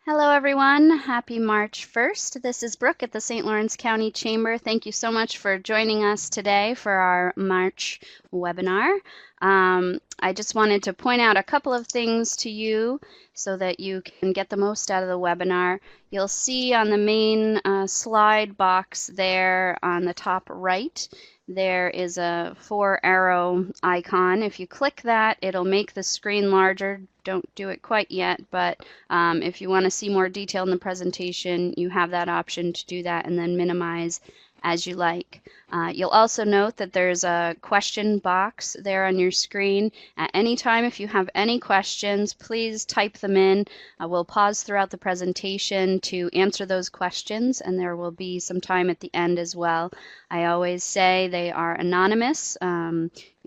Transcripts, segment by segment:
Hello, everyone. Happy March 1st. This is Brooke at the St. Lawrence County Chamber. Thank you so much for joining us today for our March webinar. I just wanted to point out a couple of things to you so that you can get the most out of the webinar. You'll see on the main slide box there on the top right, there is a 4-arrow icon. If you click that, it'll make the screen larger. Don't do it quite yet, but if you want to see more detail in the presentation, you have that option to do that and then minimize as you like. You'll also note that there's a question box there on your screen. At any time, if you have any questions, please type them in. We'll pause throughout the presentation to answer those questions, and there will be some time at the end as well. I always say they are anonymous.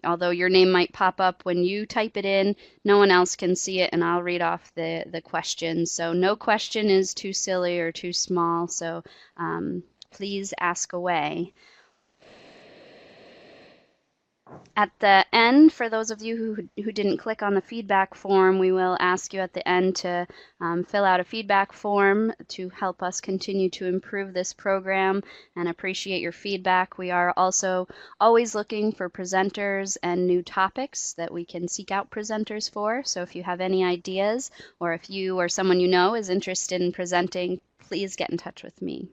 Although your name might pop up when you type it in, no one else can see it, and I'll read off the questions. So no question is too silly or too small, so please ask away. At the end, for those of you who didn't click on the feedback form, we will ask you at the end to fill out a feedback form to help us continue to improve this program and appreciate your feedback. We are also always looking for presenters and new topics that we can seek out presenters for. So if you have any ideas, or if you or someone you know is interested in presenting, please get in touch with me.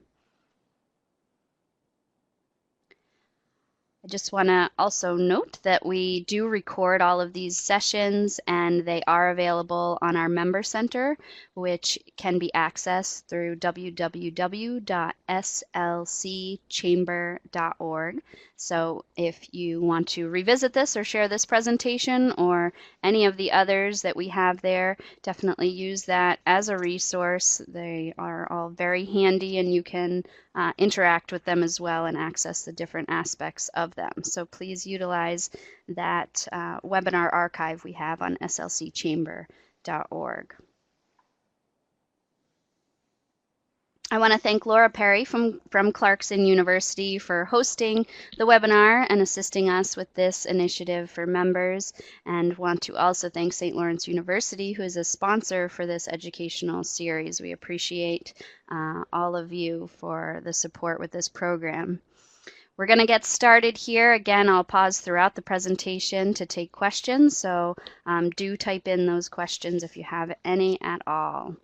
I just want to also note that we do record all of these sessions, and they are available on our member center, which can be accessed through www.slcchamber.org. So if you want to revisit this or share this presentation or any of the others that we have there, definitely use that as a resource. They are all very handy, and you can interact with them as well and access the different aspects of them. So please utilize that webinar archive we have on slcchamber.org. I want to thank Laura Perry from Clarkson University for hosting the webinar and assisting us with this initiative for members, and want to also thank St. Lawrence University, who is a sponsor for this educational series. We appreciate all of you for the support with this program. We're going to get started here. Again, I'll pause throughout the presentation to take questions, so do type in those questions if you have any at all.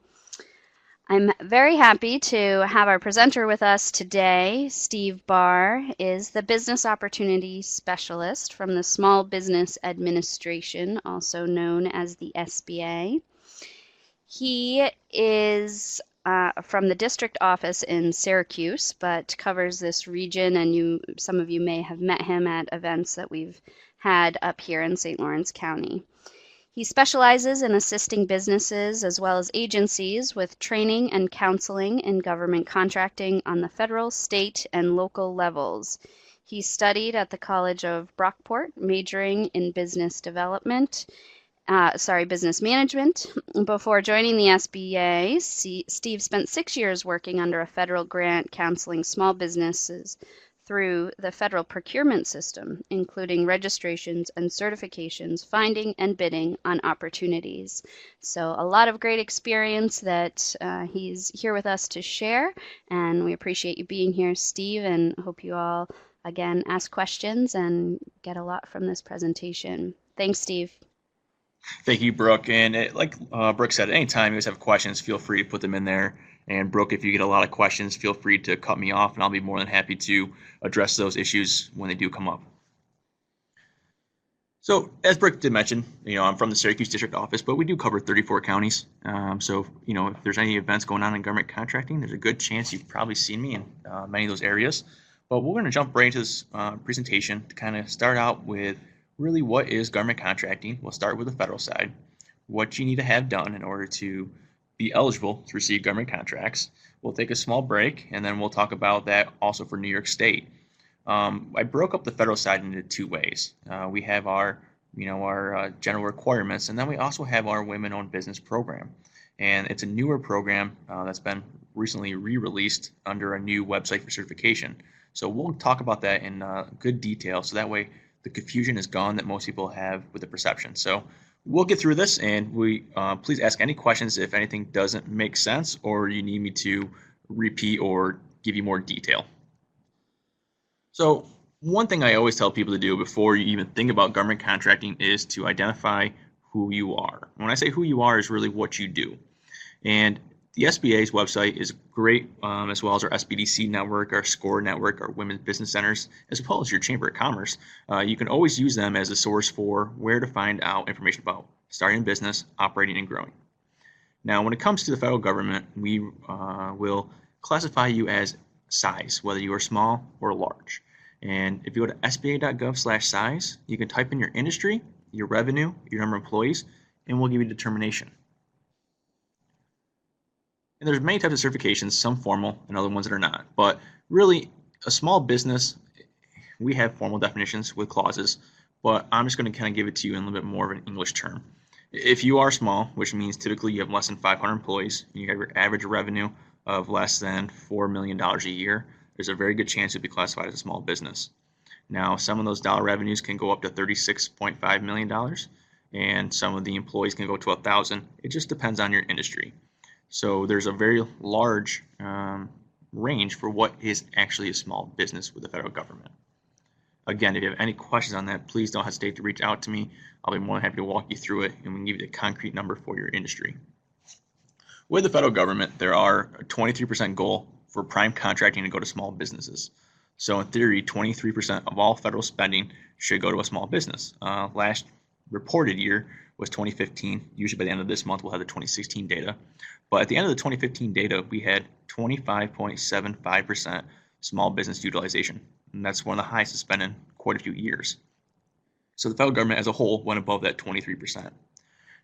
I'm very happy to have our presenter with us today. Steve Barr is the Business Opportunity Specialist from the Small Business Administration, also known as the SBA. He is from the district office in Syracuse, but covers this region, and some of you may have met him at events that we've had up here in St. Lawrence County. He specializes in assisting businesses as well as agencies with training and counseling in government contracting on the federal, state, and local levels. He studied at the College of Brockport, majoring in business management. Before joining the SBA, Steve spent 6 years working under a federal grant counseling small businesses through the federal procurement system, including registrations and certifications, finding and bidding on opportunities. So a lot of great experience that he's here with us to share, and we appreciate you being here, Steve, and hope you all, again, ask questions and get a lot from this presentation. Thanks, Steve. Thank you, Brooke. And like Brooke said, anytime you guys have questions, feel free to put them in there. And Brooke, if you get a lot of questions, feel free to cut me off, and I'll be more than happy to address those issues when they do come up. So as Brooke did mention, I'm from the Syracuse district office, but we do cover 34 counties. So if there's any events going on in government contracting, there's a good chance you've probably seen me in many of those areas. But we're going to jump right into this presentation to kind of start out with really what is government contracting. We'll start with the federal side, what you need to have done in order to be eligible to receive government contracts. We'll take a small break, and then we'll talk about that also for New York State. I broke up the federal side into two ways. We have our general requirements, and then we also have our women-owned business program. And it's a newer program that's been recently re-released under a new website for certification. So we'll talk about that in good detail, so that way the confusion is gone that most people have with the perception. So We'll get through this, and please ask any questions if anything doesn't make sense or you need me to repeat or give you more detail. So one thing I always tell people to do before you even think about government contracting is to identify who you are. When I say who you are is really what you do. And the SBA's website is great, as well as our SBDC network, our SCORE network, our women's business centers, as well as your Chamber of Commerce. You can always use them as a source for where to find out information about starting a business, operating, and growing. Now, when it comes to the federal government, we will classify you as size, whether you are small or large. And if you go to sba.gov/size, you can type in your industry, your revenue, your number of employees, and we'll give you a determination. And there's many types of certifications, some formal and other ones that are not. But really, a small business, we have formal definitions with clauses, but I'm just going to kind of give it to you in a little bit more of an English term. If you are small, which means typically you have less than 500 employees, and you have your average revenue of less than $4 million a year, there's a very good chance you'll be classified as a small business. Now, some of those dollar revenues can go up to $36.5 million, and some of the employees can go to 1,000. It just depends on your industry. So there's a very large range for what is actually a small business with the federal government. Again, if you have any questions on that, please don't hesitate to reach out to me. I'll be more than happy to walk you through it, and we can give you the concrete number for your industry. With the federal government, there are a 23% goal for prime contracting to go to small businesses. So in theory, 23% of all federal spending should go to a small business. Last reported year was 2015. Usually by the end of this month, we'll have the 2016 data. But at the end of the 2015 data, we had 25.75% small business utilization. And that's one of the highest it's been in quite a few years. So the federal government as a whole went above that 23%.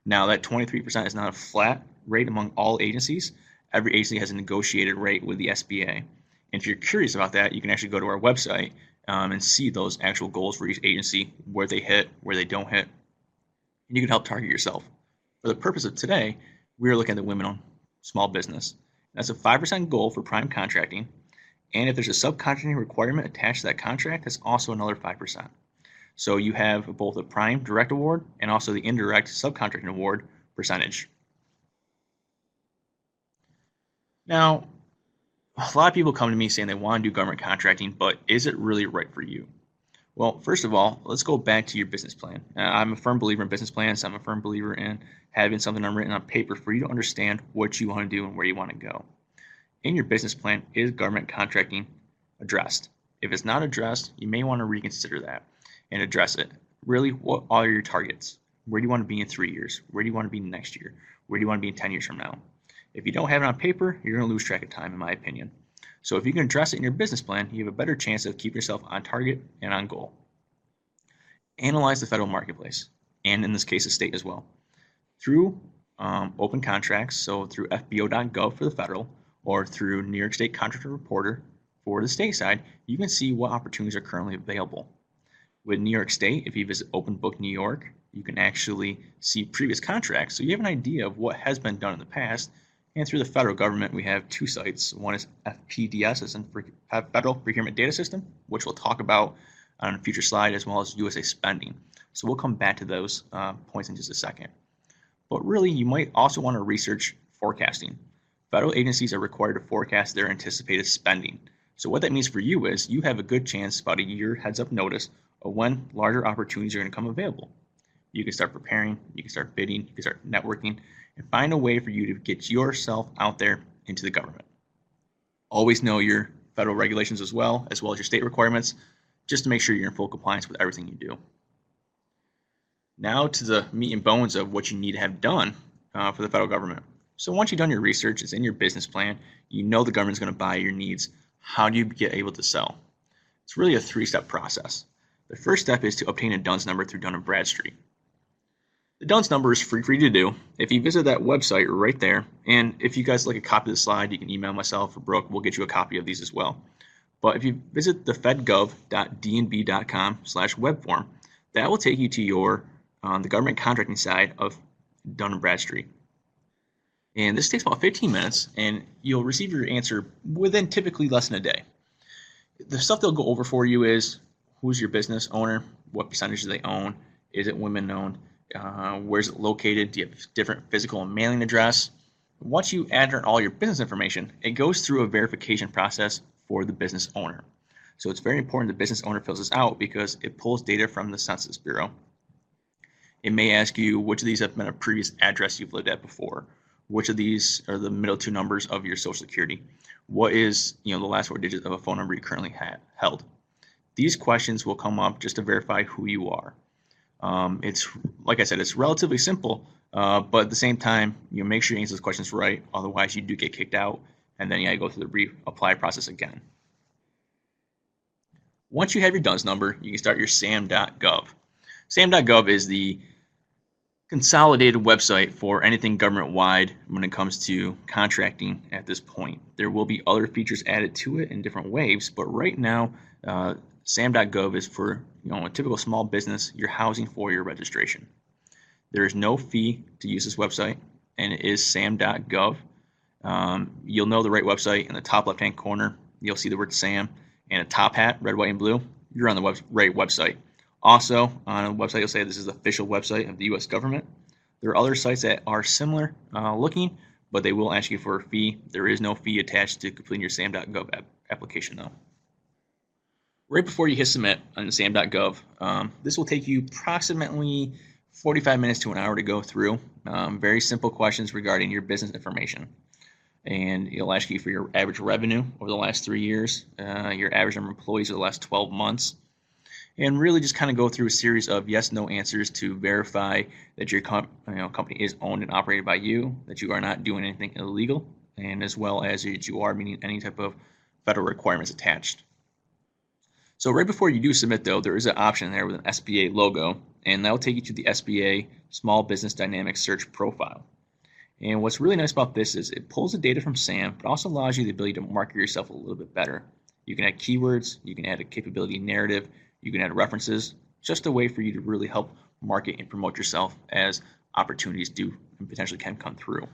Now that 23% is not a flat rate among all agencies. Every agency has a negotiated rate with the SBA. And if you're curious about that, you can actually go to our website and see those actual goals for each agency, where they hit, where they don't hit. And you can help target yourself. For the purpose of today, we are looking at the women-owned small business. That's a 5% goal for prime contracting. And if there's a subcontracting requirement attached to that contract, that's also another 5%. So you have both a prime direct award and also the indirect subcontracting award percentage. Now, a lot of people come to me saying they want to do government contracting, but is it really right for you? Well, first of all, let's go back to your business plan. I'm a firm believer in business plans. I'm a firm believer in having something written on paper for you to understand what you want to do and where you want to go. In your business plan, is government contracting addressed? If it's not addressed, you may want to reconsider that and address it. Really, what are your targets? Where do you want to be in 3 years? Where do you want to be next year? Where do you want to be in 10 years from now? If you don't have it on paper, you're going to lose track of time, in my opinion. So if you can address it in your business plan, you have a better chance of keeping yourself on target and on goal. Analyze the federal marketplace, and in this case, the state as well. Through open contracts, so through FBO.gov for the federal, or through New York State Contractor Reporter for the state side, you can see what opportunities are currently available. With New York State, if you visit Open Book New York, you can actually see previous contracts, so you have an idea of what has been done in the past. And through the federal government, we have two sites. One is FPDs, as in Federal Procurement Data System, which we'll talk about on a future slide, as well as USASpending. So we'll come back to those points in just a second. But really, you might also want to research forecasting. Federal agencies are required to forecast their anticipated spending. So what that means for you is you have a good chance, about a year heads up notice, of when larger opportunities are going to come available. You can start preparing, you can start bidding, you can start networking, and find a way for you to get yourself out there into the government. Always know your federal regulations as well as your state requirements, just to make sure you're in full compliance with everything you do. Now to the meat and bones of what you need to have done for the federal government. So once you've done your research, it's in your business plan, you know the government's going to buy your needs. How do you get able to sell? It's really a three-step process. The first step is to obtain a DUNS number through Dun & Bradstreet. The DUNS number is free for you to do. If you visit that website right there, and if you guys like a copy of the slide, you can email myself or Brooke. We'll get you a copy of these as well. But if you visit the fedgov.dnb.com/web form, that will take you to your the government contracting side of Dun & Bradstreet. And this takes about 15 minutes, and you'll receive your answer within typically less than a day. The stuff they'll go over for you is who's your business owner, what percentage do they own, is it women-owned, Where's it located? Do you have different physical and mailing address? Once you enter all your business information, it goes through a verification process for the business owner. So it's very important the business owner fills this out because it pulls data from the Census Bureau. It may ask you which of these have been a previous address you've lived at before. Which of these are the middle two numbers of your Social Security? What is the last 4 digits of a phone number you currently held? These questions will come up just to verify who you are. It's like I said, it's relatively simple, but at the same time, make sure you answer those questions right. Otherwise, you do get kicked out, and then you go through the reapply process again. Once you have your DUNS number, you can start your SAM.gov. SAM.gov is the consolidated website for anything government-wide when it comes to contracting at this point. There will be other features added to it in different waves, but right now, SAM.gov is for a typical small business, your housing for your registration. There is no fee to use this website, and it is SAM.gov. You'll know the right website in the top left-hand corner. You'll see the word SAM and a top hat, red, white, and blue. You're on the right website. Also, on the website, you'll say this is the official website of the U.S. government. There are other sites that are similar looking, but they will ask you for a fee. There is no fee attached to completing your SAM.gov application, though. Right before you hit submit on SAM.gov, this will take you approximately 45 minutes to an hour to go through. Very simple questions regarding your business information. And it'll ask you for your average revenue over the last 3 years, your average number of employees over the last 12 months, and really just kind of go through a series of yes/no answers to verify that your company is owned and operated by you, that you are not doing anything illegal, and as well as that you are meeting any type of federal requirements attached. So right before you do submit, though, there is an option there with an SBA logo, and that will take you to the SBA Small Business Dynamics Search Profile. And what's really nice about this is it pulls the data from SAM, but also allows you the ability to market yourself a little bit better. You can add keywords, you can add a capability narrative, you can add references, just a way for you to really help market and promote yourself as opportunities do and potentially can come through.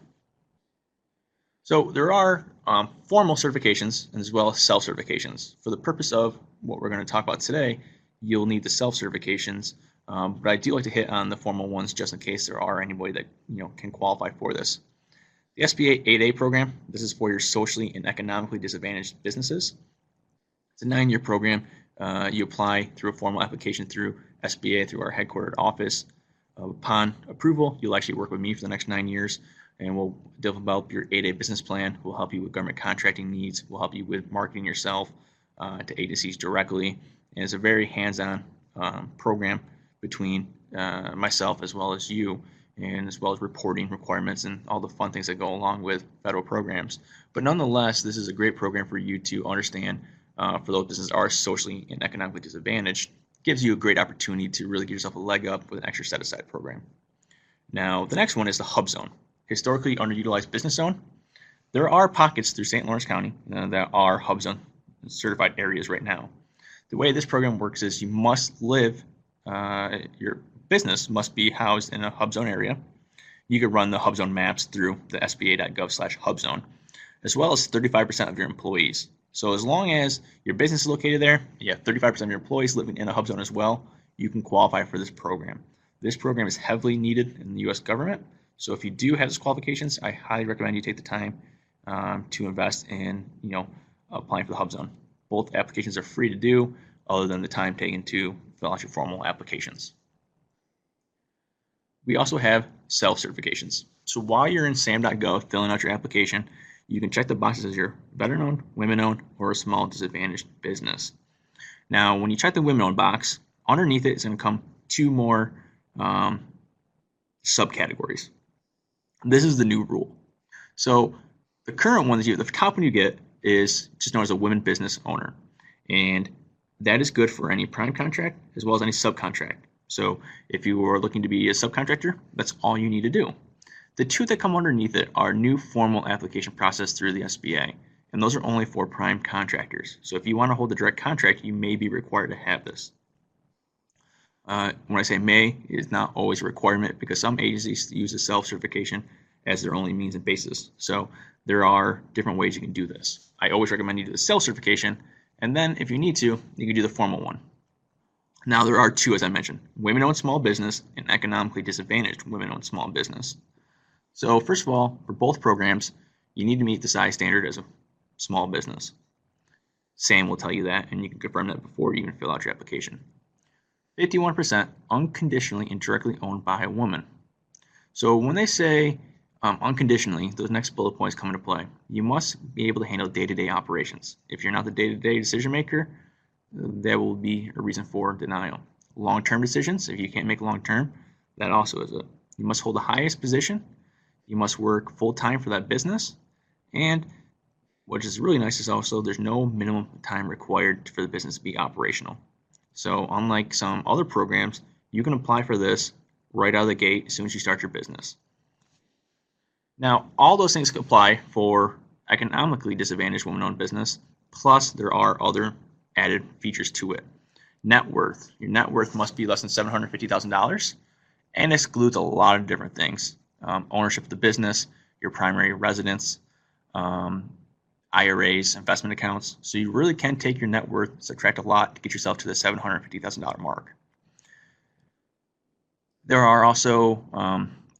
So there are formal certifications as well as self-certifications. For the purpose of what we're going to talk about today, you'll need the self-certifications, but I do like to hit on the formal ones just in case there are anybody that can qualify for this. The SBA 8A program, this is for your socially and economically disadvantaged businesses. It's a 9-year program. You apply through a formal application through SBA, through our headquartered office. Upon approval, you'll actually work with me for the next 9 years, and we'll develop your 8A business plan. We'll help you with government contracting needs. We'll help you with marketing yourself to agencies directly. And it's a very hands-on program between myself as well as you, and as well as reporting requirements and all the fun things that go along with federal programs. But nonetheless, this is a great program for you to understand for those businesses are socially and economically disadvantaged. Gives you a great opportunity to really give yourself a leg up with an extra set-aside program. Now, the next one is the Hub Zone, historically underutilized business zone. There are pockets through St. Lawrence County that are Hub Zone certified areas right now. The way this program works is you must live, your business must be housed in a Hub Zone area. You could run the Hub Zone maps through the sba.gov/HubZone, as well as 35% of your employees. So as long as your business is located there, you have 35% of your employees living in a Hub Zone as well, you can qualify for this program. This program is heavily needed in the U.S. government. So if you do have those qualifications, I highly recommend you take the time to invest in, applying for the Hub Zone. Both applications are free to do, other than the time taken to fill out your formal applications. We also have self-certifications. So while you're in SAM.gov filling out your application, you can check the boxes as your veteran-owned, women-owned, or a small disadvantaged business. Now, when you check the women-owned box, underneath it is going to come 2 more subcategories. This is the new rule. So the current one, the top one you get is just known as a women business owner. And that is good for any prime contract as well as any subcontract. So if you are looking to be a subcontractor, that's all you need to do. The 2 that come underneath it are new formal application process through the SBA, and those are only for prime contractors. So if you want to hold a direct contract, you may be required to have this. When I say may, it is not always a requirement because some agencies use the self-certification as their only means and basis. So there are different ways you can do this. I always recommend you do the self-certification, and then if you need to, you can do the formal one. Now, there are two, as I mentioned, women-owned small business and economically disadvantaged women-owned small business. So first of all, for both programs, you need to meet the size standard as a small business. SAM will tell you that, and you can confirm that before you even fill out your application. 51% unconditionally and directly owned by a woman. So when they say unconditionally, those next bullet points come into play. You must be able to handle day-to-day operations. If you're not the day-to-day decision maker, that will be a reason for denial. Long-term decisions, if you can't make long-term, that also is it. You must hold the highest position. You must work full-time for that business. And what is really nice is also there's no minimum time required for the business to be operational. So unlike some other programs, you can apply for this right out of the gate as soon as you start your business. Now, all those things apply for economically disadvantaged women-owned business, plus there are other added features to it. Net worth. Your net worth must be less than $750,000 and excludes a lot of different things. Ownership of the business, your primary residence, IRAs, investment accounts. So you really can take your net worth, subtract a lot to get yourself to the $750,000 mark. There are also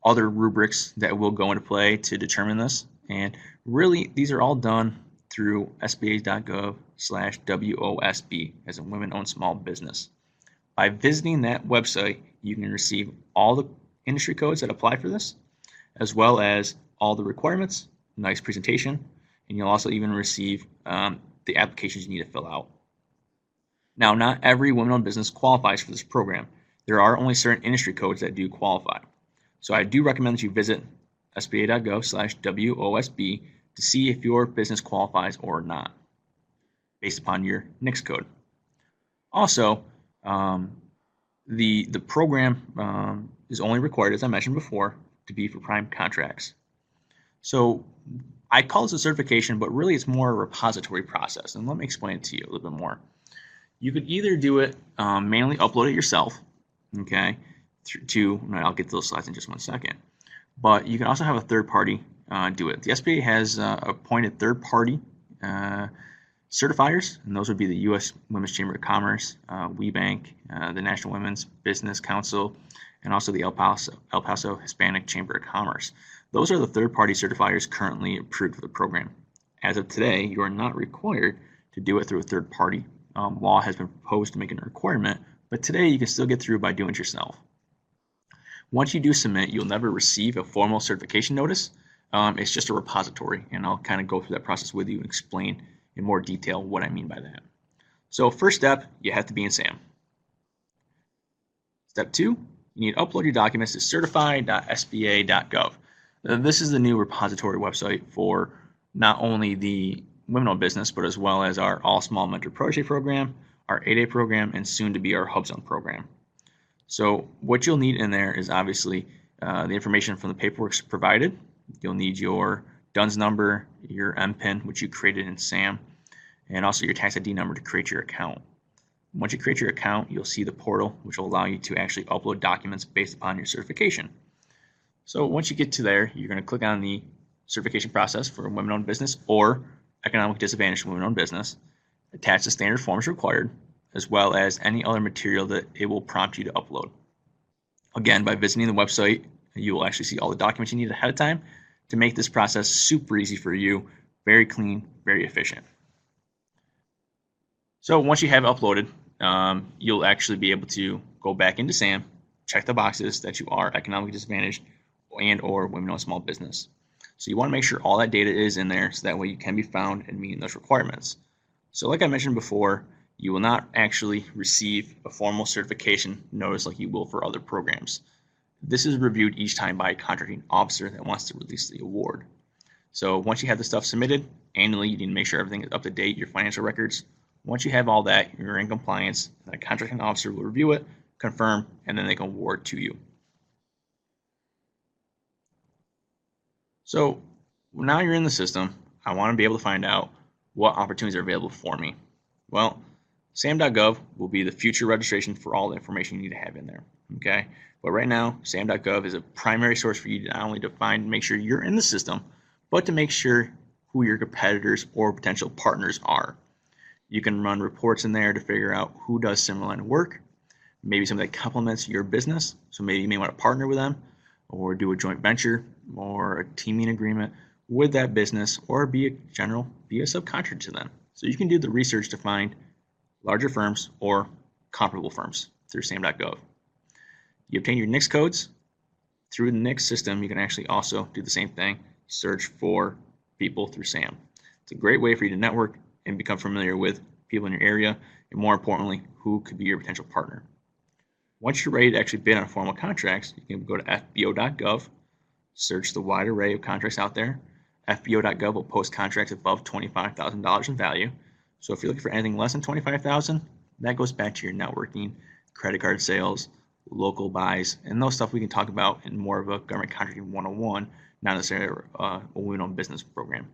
other rubrics that will go into play to determine this. And really, these are all done through sba.gov/WOSB as a women-owned small business. By visiting that website, you can receive all the industry codes that apply for this, as well as all the requirements, nice presentation, and you'll also even receive the applications you need to fill out. Now, not every women-owned business qualifies for this program. There are only certain industry codes that do qualify. So I do recommend that you visit sba.gov/WOSB to see if your business qualifies or not, based upon your NICS code. Also, the program is only required, as I mentioned before, to be for prime contracts. So I call this a certification, but really it's more a repository process. And let me explain it to you a little bit more. You could either do it manually, upload it yourself, okay, I'll get to those slides in just 1 second. But you can also have a third party do it. The SBA has appointed third party certifiers, and those would be the U.S. Women's Chamber of Commerce, WeBank, the National Women's Business Council, and also the El Paso Hispanic Chamber of Commerce. Those are the third-party certifiers currently approved for the program. As of today, you are not required to do it through a third party. Law has been proposed to make it a requirement, but today you can still get through by doing it yourself. Once you do submit, you'll never receive a formal certification notice. It's just a repository, and I'll kind of go through that process with you and explain in more detail what I mean by that. So first step, you have to be in SAM. Step 2, you need to upload your documents to certified.sba.gov. This is the new repository website for not only the women-owned business, but as well as our All Small Mentor Protege program, our 8A program, and soon to be our HubZone program. So what you'll need in there is obviously the information from the paperwork provided. You'll need your DUNS number, your MPIN, which you created in SAM, and also your tax ID number to create your account. Once you create your account, you'll see the portal, which will allow you to actually upload documents based upon your certification. So once you get to there, you're going to click on the certification process for a women-owned business or economically disadvantaged women-owned business, attach the standard forms required, as well as any other material that it will prompt you to upload. Again, by visiting the website, you will actually see all the documents you need ahead of time to make this process super easy for you, very clean, very efficient. So once you have it uploaded, you'll actually be able to go back into SAM, check the boxes that you are economically disadvantaged and or women-owned small business. So you want to make sure all that data is in there so that way you can be found and meeting those requirements. So like I mentioned before, you will not actually receive a formal certification notice like you will for other programs. This is reviewed each time by a contracting officer that wants to release the award. So once you have the stuff submitted, annually you need to make sure everything is up to date, your financial records. Once you have all that, you're in compliance, and a contracting officer will review it, confirm, and then they can award to you. So now you're in the system, I want to be able to find out what opportunities are available for me. Well, SAM.gov will be the future registration for all the information you need to have in there. Okay, but right now, SAM.gov is a primary source for you to not only to find and make sure you're in the system, but to make sure who your competitors or potential partners are. You can run reports in there to figure out who does similar line of work. maybe something that complements your business. So maybe you may want to partner with them or do a joint venture or a teaming agreement with that business, or be a subcontractor to them. So you can do the research to find larger firms or comparable firms through SAM.gov. You obtain your NICS codes. Through the NICS system, you can actually also do the same thing, search for people through SAM. It's a great way for you to network and become familiar with people in your area, and more importantly, who could be your potential partner. Once you're ready to actually bid on formal contracts, you can go to fbo.gov, search the wide array of contracts out there. fbo.gov will post contracts above $25,000 in value. So if you're looking for anything less than $25,000, that goes back to your networking, credit card sales, local buys, and those stuff we can talk about in more of a government contracting 101, not necessarily a women-owned business program.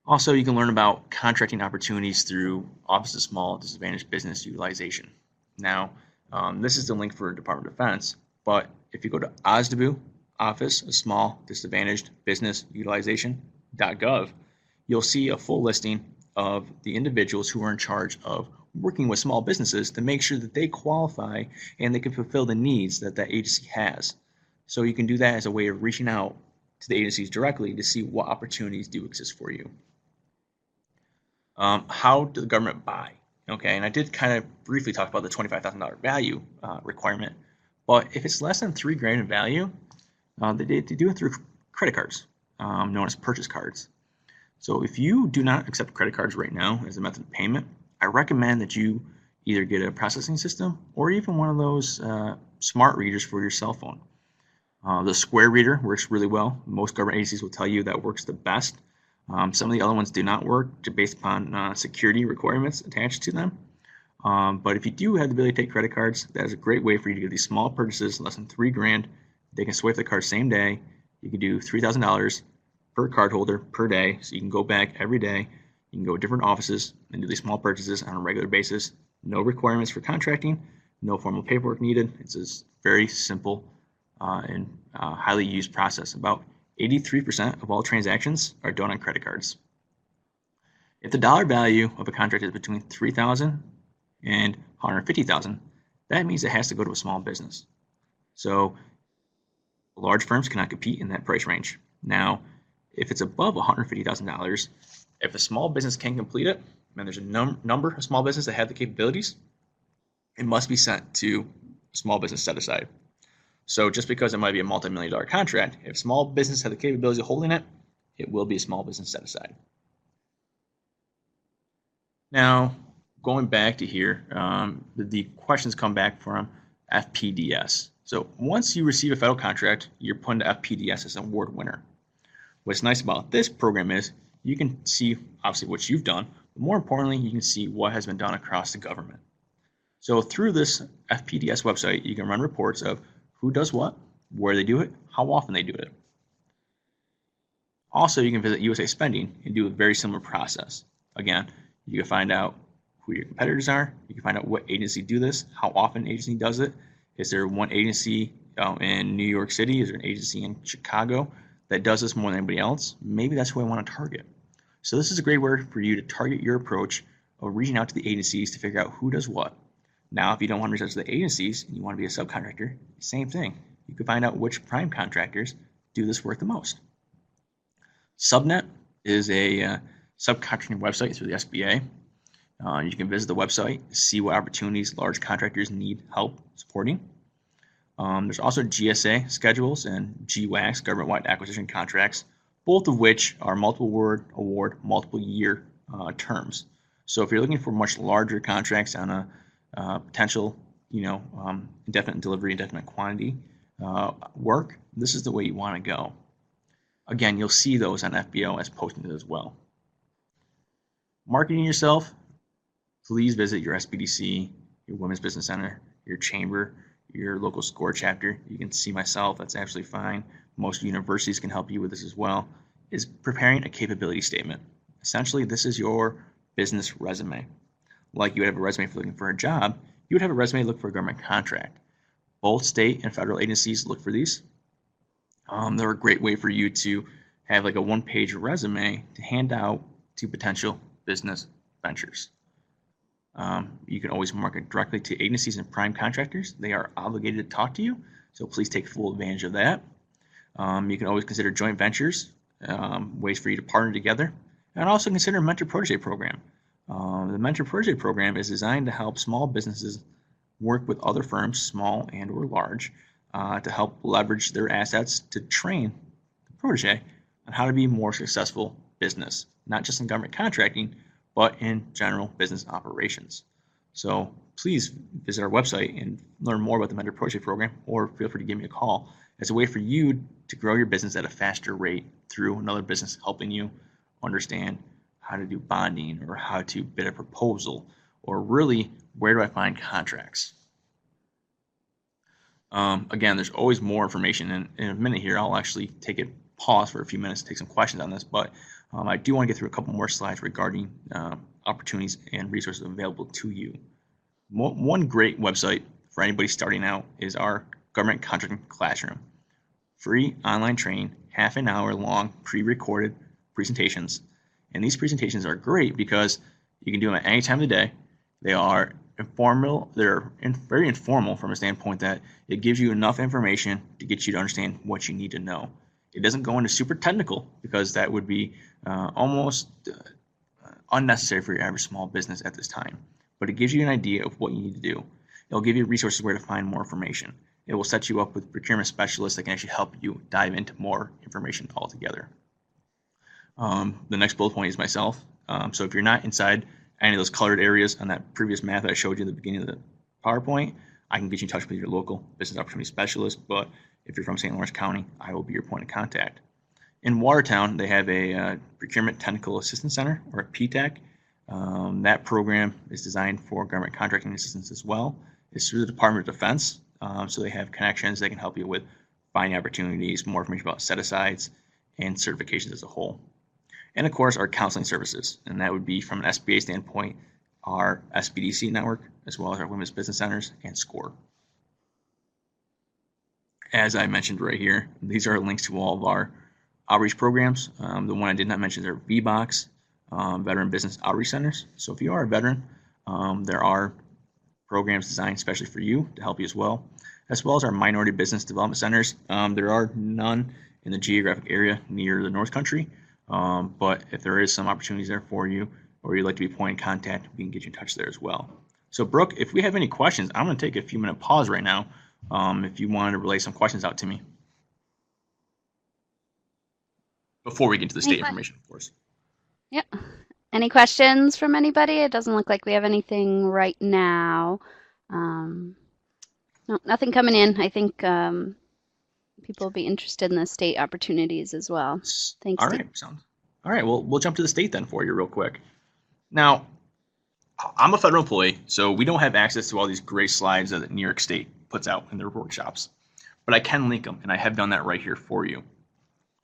Also, you can learn about contracting opportunities through Office of Small Disadvantaged Business Utilization. Now, this is the link for Department of Defense, but if you go to OSDBU, Office of Small Disadvantaged Business Utilization.gov, you'll see a full listing of the individuals who are in charge of working with small businesses to make sure that they qualify and they can fulfill the needs that that agency has. So you can do that as a way of reaching out to the agencies directly to see what opportunities do exist for you. How does the government buy? Okay, and I did kind of briefly talk about the $25,000 value requirement, but if it's less than $3,000 in value, they do it through credit cards, known as purchase cards. So if you do not accept credit cards right now as a method of payment, I recommend that you either get a processing system or even one of those smart readers for your cell phone. The Square reader works really well. Most government agencies will tell you that works the best. Some of the other ones do not work based upon security requirements attached to them. But if you do have the ability to take credit cards, that is a great way for you to get these small purchases, less than $3,000. They can swipe the card same day. You can do $3,000 per cardholder per day. So you can go back every day. You can go to different offices and do these small purchases on a regular basis. No requirements for contracting, no formal paperwork needed. It's a very simple and highly used process. About 83% of all transactions are done on credit cards. If the dollar value of a contract is between $3,000 and $150,000, that means it has to go to a small business. So large firms cannot compete in that price range. Now, if it's above $150,000, if a small business can complete it, and there's a number of small businesses that have the capabilities, it must be sent to a small business set aside. So just because it might be a multi-million-dollar contract, if small business have the capability of holding it, it will be a small business set aside. Now, going back to here, the questions come back from FPDs. So once you receive a federal contract, you're put into FPDs as an award winner. What's nice about this program is you can see obviously what you've done, but more importantly, you can see what has been done across the government. So through this FPDs website, you can run reports of who does what, where they do it, how often they do it. Also, you can visit USASpending and do a very similar process. Again, you can find out who your competitors are. You can find out what agency do this, how often an agency does it. Is there one agency in New York City? Is there an agency in Chicago that does this more than anybody else? Maybe that's who I want to target. So this is a great way for you to target your approach of reaching out to the agencies to figure out who does what. Now, if you don't want to reach out to the agencies and you want to be a subcontractor, same thing. You can find out which prime contractors do this work the most. Subnet is a subcontracting website through the SBA. You can visit the website, see what opportunities large contractors need help supporting. There's also GSA schedules and GWACs, government-wide acquisition contracts, both of which are multiple award, multiple year terms. So if you're looking for much larger contracts on a potential, indefinite delivery, indefinite quantity work, this is the way you want to go. Again, you'll see those on FBO as posted as well. Marketing yourself, please visit your SBDC, your Women's Business Center, your chamber, your local SCORE chapter. You can see myself, that's absolutely fine. Most universities can help you with this as well, is preparing a capability statement. Essentially, this is your business resume. Like you would have a resume for looking for a job, you would have a resume to look for a government contract. Both state and federal agencies look for these. They're a great way for you to have like a one-page resume to hand out to potential business ventures. You can always market directly to agencies and prime contractors. They are obligated to talk to you, so please take full advantage of that. You can always consider joint ventures, ways for you to partner together, and also consider a mentor protege program. The mentor protege program is designed to help small businesses work with other firms, small and or large, to help leverage their assets to train the protege on how to be more successful business, not just in government contracting, but in general business operations. So please visit our website and learn more about the mentor protege program, or feel free to give me a call as a way for you to grow your business at a faster rate through another business helping you understand how to do bonding or how to bid a proposal, or really where do I find contracts. Again, there's always more information, and in a minute here I'll actually take a pause for a few minutes to take some questions on this, but I do want to get through a couple more slides regarding opportunities and resources available to you. One great website for anybody starting out is our Government Contracting Classroom. Free online training, half an hour long pre-recorded presentations. And these presentations are great because you can do them at any time of the day. They are informal. They're very informal from a standpoint that it gives you enough information to get you to understand what you need to know. It doesn't go into super technical because that would be almost unnecessary for your average small business at this time. But it gives you an idea of what you need to do. It'll give you resources where to find more information. It will set you up with procurement specialists that can actually help you dive into more information altogether. The next bullet point is myself. So if you're not inside any of those colored areas on that previous map that I showed you at the beginning of the PowerPoint, I can get you in touch with your local business opportunity specialist. But if you're from St. Lawrence County, I will be your point of contact. In Watertown, they have a Procurement Technical Assistance Center, or a PTAC. That program is designed for government contracting assistance as well. It's through the Department of Defense, so they have connections that can help you with finding opportunities, more information about set-asides, and certifications as a whole. And of course, our counseling services, and that would be from an SBA standpoint, our SPDC network, as well as our women's business centers and SCORE. As I mentioned right here, these are links to all of our outreach programs. The one I did not mention is our VBOX, Veteran Business Outreach Centers. So if you are a veteran, there are programs designed especially for you to help you as well as our Minority Business Development Centers. There are none in the geographic area near the North Country, but if there is some opportunities there for you, or you'd like to be point in contact, we can get you in touch there as well. So Brooke, if we have any questions, I'm going to take a few minute pause right now if you wanted to relay some questions out to me before we get to the state information, of course. Yep. Any questions from anybody? It doesn't look like we have anything right now. No, nothing coming in. I think people will be interested in the state opportunities as well. Thanks. All right, all right. Well, we'll jump to the state then for you real quick. Now, I'm a federal employee, so we don't have access to all these great slides that New York State puts out in their workshops, but I can link them, and I have done that right here for you.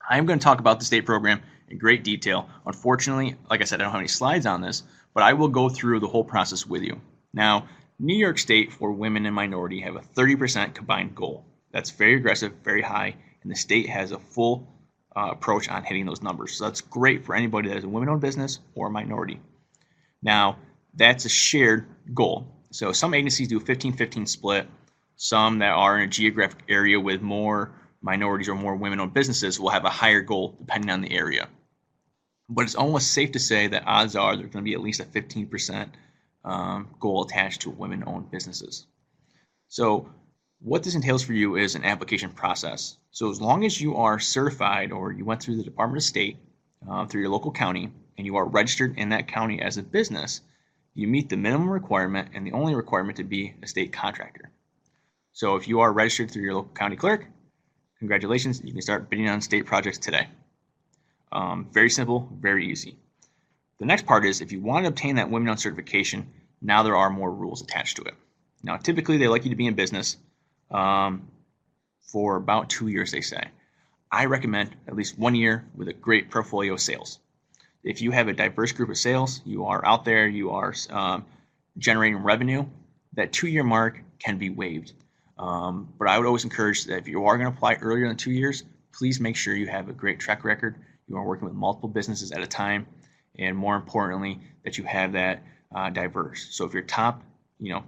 I am going to talk about the state program in great detail. Unfortunately, like I said, I don't have any slides on this, but I will go through the whole process with you. Now, New York State for women and minority have a 30% combined goal. That's very aggressive, very high, and the state has a full approach on hitting those numbers. So that's great for anybody that has a women-owned business or a minority. Now, that's a shared goal. So some agencies do a 15-15 split. Some that are in a geographic area with more minorities or more women-owned businesses will have a higher goal depending on the area. But it's almost safe to say that odds are there's going to be at least a 15% goal attached to women-owned businesses. So what this entails for you is an application process. So as long as you are certified or you went through the Department of State, through your local county, and you are registered in that county as a business, you meet the minimum requirement and the only requirement to be a state contractor. So if you are registered through your local county clerk, congratulations, you can start bidding on state projects today. Very simple, very easy. The next part is if you want to obtain that women-owned certification, now there are more rules attached to it. Now, typically they like you to be in business for about 2 years, they say. I recommend at least 1 year with a great portfolio of sales. If you have a diverse group of sales, you are out there, you are generating revenue, that 2-year mark can be waived. But I would always encourage that if you are going to apply earlier than 2 years, please make sure you have a great track record. You are working with multiple businesses at a time, and more importantly, that you have that diverse. So if your top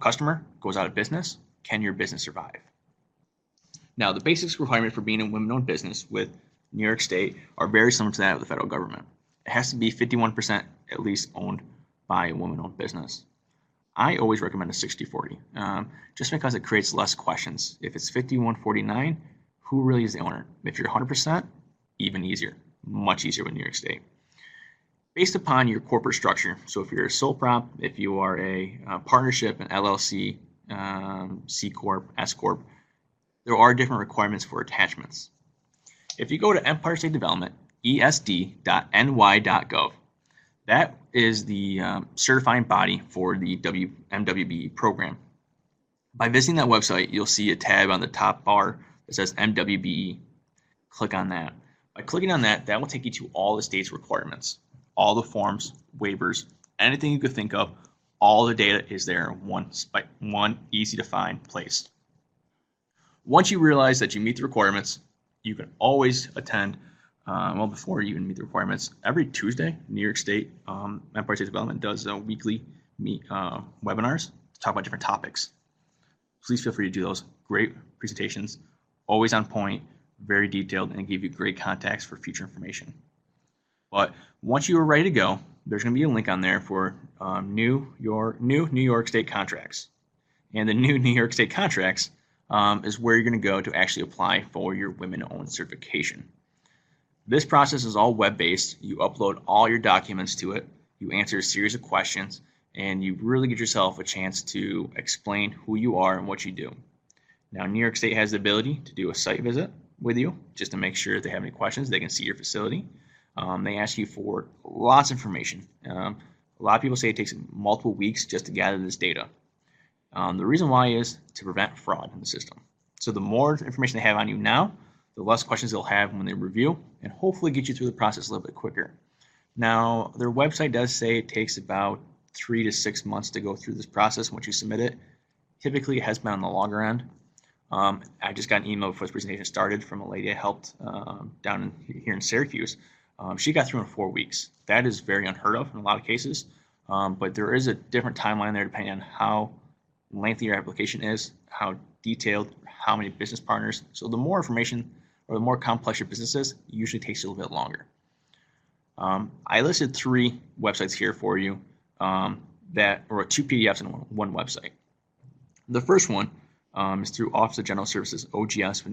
customer goes out of business, can your business survive? Now, the basic requirement for being a women-owned business with New York State are very similar to that of the federal government. It has to be 51% at least owned by a woman-owned business. I always recommend a 60-40, just because it creates less questions. If it's 51-49, who really is the owner? If you're 100%, even easier, much easier with New York State. Based upon your corporate structure, so if you're a sole prop, if you are a partnership, an LLC, C Corp, S Corp, there are different requirements for attachments. If you go to Empire State Development, esd.ny.gov, that is the certifying body for the MWBE program. By visiting that website, you'll see a tab on the top bar that says MWBE. Click on that. By clicking on that, that will take you to all the state's requirements, all the forms, waivers, anything you could think of. All the data is there in one easy to find place. Once you realize that you meet the requirements, you can always attend, before you even meet the requirements, every Tuesday, New York State Empire State Development does weekly webinars to talk about different topics. Please feel free to do those. Great presentations, always on point, very detailed, and give you great contacts for future information. But once you are ready to go, there's going to be a link on there for new New York State contracts. And the new New York State contracts is where you're going to go to actually apply for your women-owned certification. This process is all web-based. You upload all your documents to it. You answer a series of questions, and you really give yourself a chance to explain who you are and what you do. Now, New York State has the ability to do a site visit with you just to make sure if they have any questions, they can see your facility. They ask you for lots of information. A lot of people say it takes multiple weeks just to gather this data. The reason why is to prevent fraud in the system. So the more information they have on you now, the less questions they'll have when they review, and hopefully get you through the process a little bit quicker. Now, their website does say it takes about 3 to 6 months to go through this process once you submit it. Typically, it has been on the longer end. I just got an email before this presentation started from a lady I helped down here in Syracuse. She got through in 4 weeks. That is very unheard of in a lot of cases, but there is a different timeline there depending on how lengthy your application is, how detailed, how many business partners. So the more information or the more complex your business is, it usually takes you a little bit longer. I listed 3 websites here for you that are 2 PDFs in one website. The first one is through Office of General Services, OGS,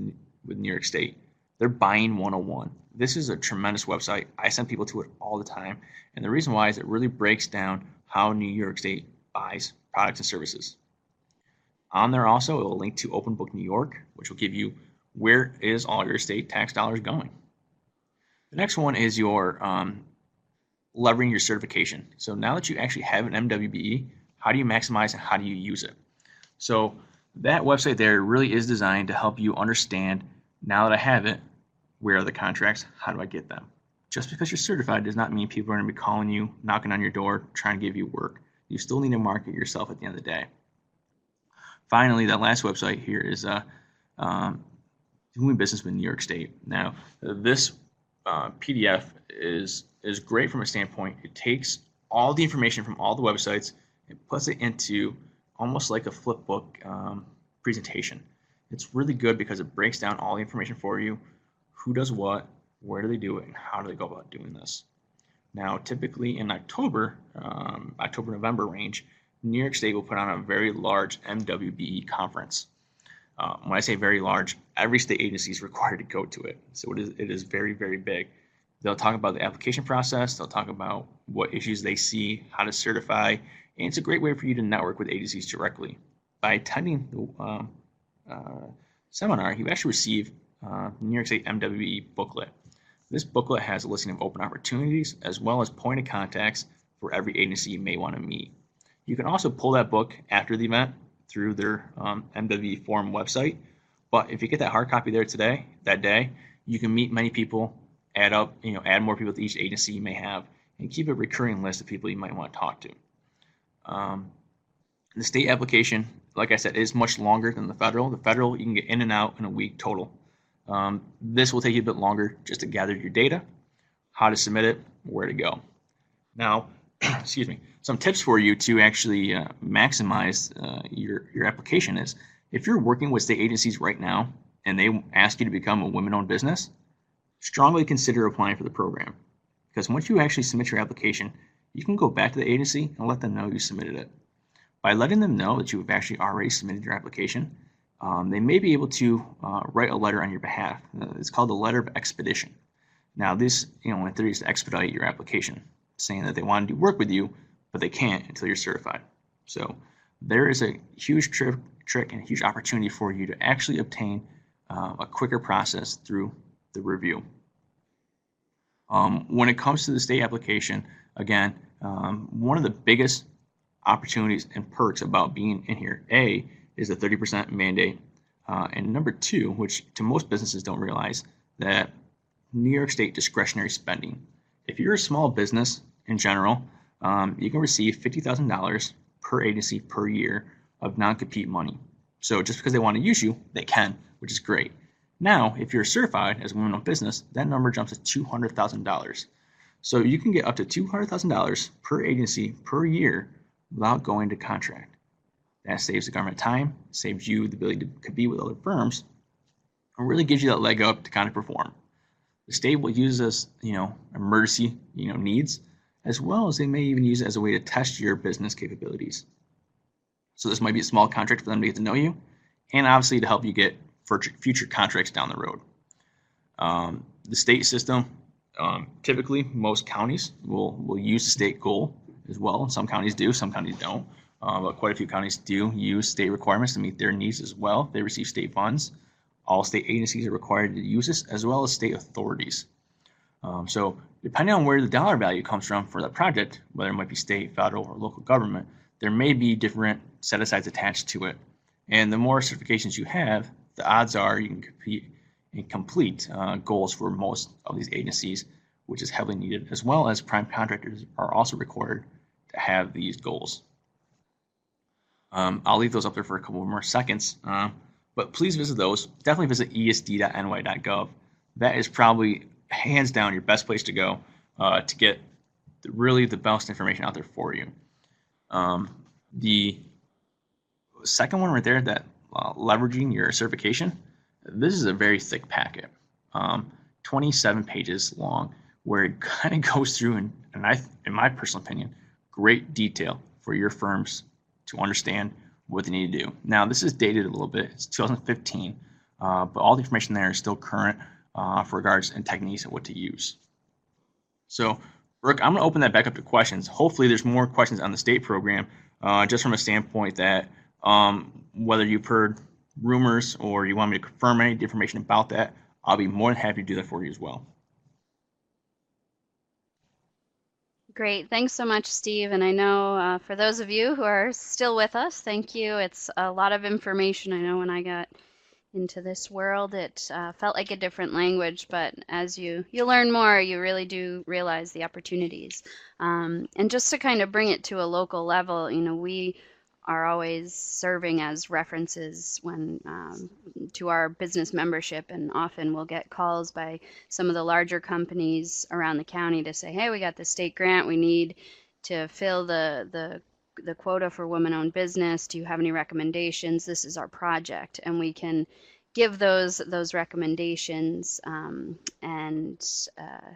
with New York State. They're Buying 101. This is a tremendous website. I send people to it all the time. And the reason why is it really breaks down how New York State buys products and services. On there also, it will link to Open Book New York, which will give you where is all your state tax dollars going. The next one is your leveraging your certification. So now that you actually have an MWBE, how do you maximize and how do you use it? So that website there really is designed to help you understand, now that I have it, where are the contracts? How do I get them? Just because you're certified does not mean people are going to be calling you, knocking on your door, trying to give you work. You still need to market yourself at the end of the day. Finally, that last website here is doing business with New York State. Now, this PDF is great from a standpoint. It takes all the information from all the websites and puts it into almost like a flip book presentation. It's really good because it breaks down all the information for you. Who does what, where do they do it, and how do they go about doing this? Now, typically in October, November range, New York State will put on a very large MWBE conference. When I say very large, every state agency is required to go to it. So it is very, very big. They'll talk about the application process. They'll talk about what issues they see, how to certify, and it's a great way for you to network with agencies directly. By attending the seminar, you actually receive New York State MWBE booklet. This booklet has a listing of open opportunities as well as point of contacts for every agency you may want to meet. You can also pull that book after the event through their MWBE forum website. But if you get that hard copy there that day, you can meet many people, add more people to each agency you may have, and keep a recurring list of people you might want to talk to. The state application, like I said, is much longer than the federal. The federal, you can get in and out in a week total. This will take you a bit longer just to gather your data, how to submit it, where to go. Now, excuse me, some tips for you to actually maximize your application is, if you're working with state agencies right now and they ask you to become a women-owned business, strongly consider applying for the program. Because once you actually submit your application, you can go back to the agency and let them know you submitted it. By letting them know that you have actually already submitted your application, they may be able to write a letter on your behalf. It's called the letter of expedition. Now this, in theory, is to expedite your application, saying that they want to work with you, but they can't until you're certified. So there is a huge trick and a huge opportunity for you to actually obtain a quicker process through the review. When it comes to the state application, again, one of the biggest opportunities and perks about being in here, A, is the 30% mandate, and number two, which to most businesses don't realize, that New York State discretionary spending. If you're a small business in general, you can receive $50,000 per agency per year of non-compete money. So just because they want to use you, they can, which is great. Now, if you're certified as a women-owned business, that number jumps to $200,000. So you can get up to $200,000 per agency per year without going to contract. That saves the government time, saves you the ability to compete with other firms, and really gives you that leg up to kind of perform. The state will use as, emergency, needs, as well as they may even use it as a way to test your business capabilities. So this might be a small contract for them to get to know you, and obviously to help you get future contracts down the road. The state system, typically most counties will use the state goal as well. Some counties do, some counties don't, but quite a few counties do use state requirements to meet their needs as well. They receive state funds. All state agencies are required to use this, as well as state authorities. So depending on where the dollar value comes from for that project, whether it might be state, federal, or local government, there may be different set-asides attached to it. And the more certifications you have, the odds are you can compete and complete goals for most of these agencies, which is heavily needed, as well as prime contractors are also required to have these goals. I'll leave those up there for a couple more seconds, but please visit those. Definitely visit esd.ny.gov. That is probably hands down your best place to go to get really the best information out there for you. The second one right there, that leveraging your certification, this is a very thick packet, 27 pages long, where it kind of goes through, in my personal opinion, great detail for your firms to understand what they need to do. Now, this is dated a little bit. It's 2015, but all the information there is still current for regards and techniques and what to use. So, Brooke, I'm going to open that back up to questions. Hopefully, there's more questions on the state program, just from a standpoint that whether you've heard rumors or you want me to confirm any information about that, I'll be more than happy to do that for you as well. Great. Thanks so much, Steve. And I know for those of you who are still with us, thank you. It's a lot of information. I know when I got into this world, it felt like a different language, but as you learn more, you really do realize the opportunities. And just to kind of bring it to a local level, we are always serving as references when to our business membership, and often we'll get calls by some of the larger companies around the county to say, hey, we got the state grant, we need to fill the quota for women-owned business. Do you have any recommendations? This is our project, and we can give those recommendations. And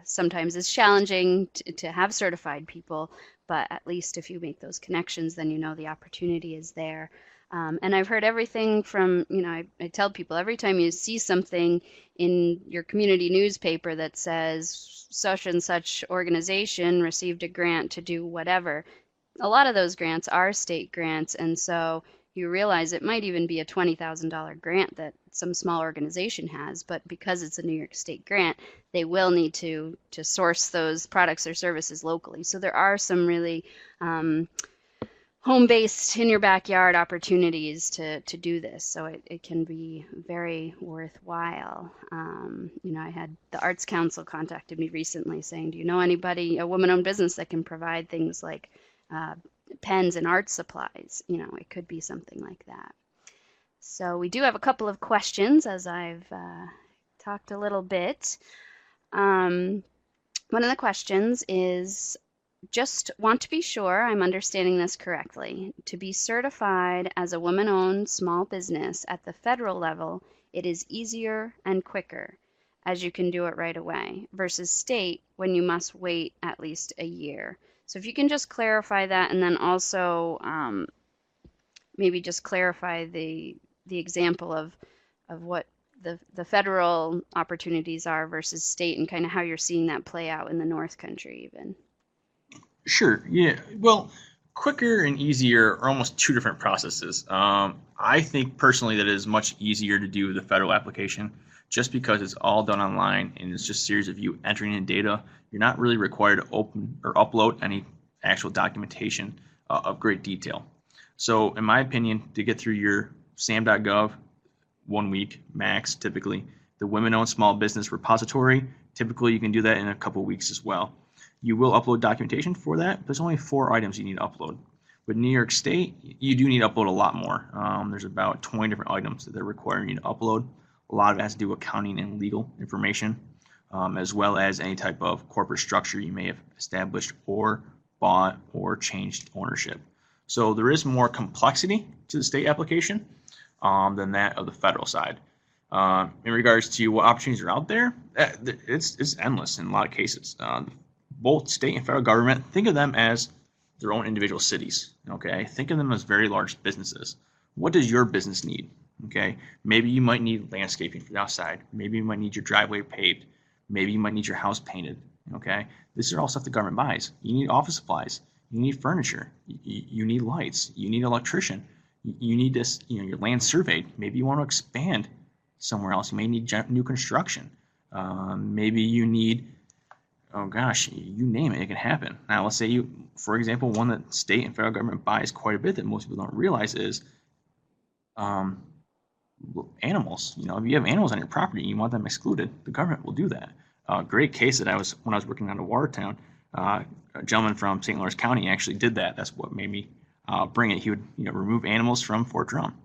sometimes it's challenging to have certified people, but at least if you make those connections, then the opportunity is there. And I've heard everything from, I tell people every time you see something in your community newspaper that says such and such organization received a grant to do whatever, a lot of those grants are state grants, and so you realize it might even be a $20,000 grant that some small organization has, but because it's a New York State grant, they will need to source those products or services locally. So there are some really home-based, in your backyard opportunities to do this. So it can be very worthwhile. I had the Arts Council contacted me recently saying, do you know anybody, a woman-owned business that can provide things like pens and art supplies? It could be something like that. So we do have a couple of questions as I've talked a little bit. One of the questions is, just want to be sure I'm understanding this correctly. To be certified as a woman-owned small business at the federal level, it is easier and quicker, as you can do it right away, versus state when you must wait at least a year. So if you can just clarify that, and then also maybe just clarify the example of what the federal opportunities are versus state, and kind of how you're seeing that play out in the North Country even. Sure. Yeah. Well, quicker and easier are almost two different processes. I think personally that it is much easier to do the federal application just because it's all done online and it's just a series of you entering in data. You're not really required to open or upload any actual documentation of great detail. So in my opinion, to get through your sam.gov, 1 week max typically. The women-owned small business repository, typically you can do that in a couple weeks as well. You will upload documentation for that. There's only 4 items you need to upload. With New York State, you do need to upload a lot more. There's about 20 different items that they're requiring you to upload. A lot of it has to do with accounting and legal information, as well as any type of corporate structure you may have established or bought or changed ownership. So there is more complexity to the state application than that of the federal side. In regards to what opportunities are out there, it's endless in a lot of cases. Both state and federal government, think of them as their own individual cities. Okay, think of them as very large businesses. What does your business need? Okay, maybe you might need landscaping for the outside. Maybe you might need your driveway paved. Maybe you might need your house painted. Okay, this is all stuff the government buys. You need office supplies. You need furniture. You need lights. You need an electrician. You need this. Your land surveyed. Maybe you want to expand somewhere else. You may need new construction. Maybe you need, oh gosh, you name it, it can happen. Now, let's say you, for example, one that state and federal government buys quite a bit that most people don't realize is animals. If you have animals on your property and you want them excluded, the government will do that. A great case that when I was working on a Watertown, a gentleman from St. Lawrence County actually did that. That's what made me bring it. He would remove animals from Fort Drum.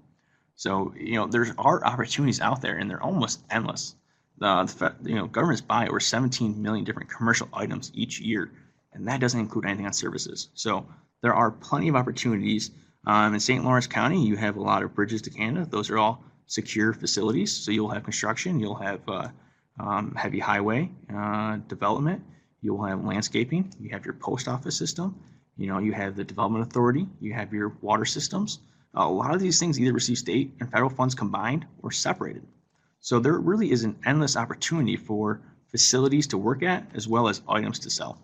So there are opportunities out there, and they're almost endless. Governments buy over 17 million different commercial items each year, and that doesn't include anything on services. So there are plenty of opportunities. In St. Lawrence County, you have a lot of bridges to Canada. Those are all secure facilities. So you'll have construction, you'll have heavy highway development, you'll have landscaping, you have your post office system, you have the development authority, you have your water systems. A lot of these things either receive state and federal funds combined or separated. So there really is an endless opportunity for facilities to work at as well as items to sell.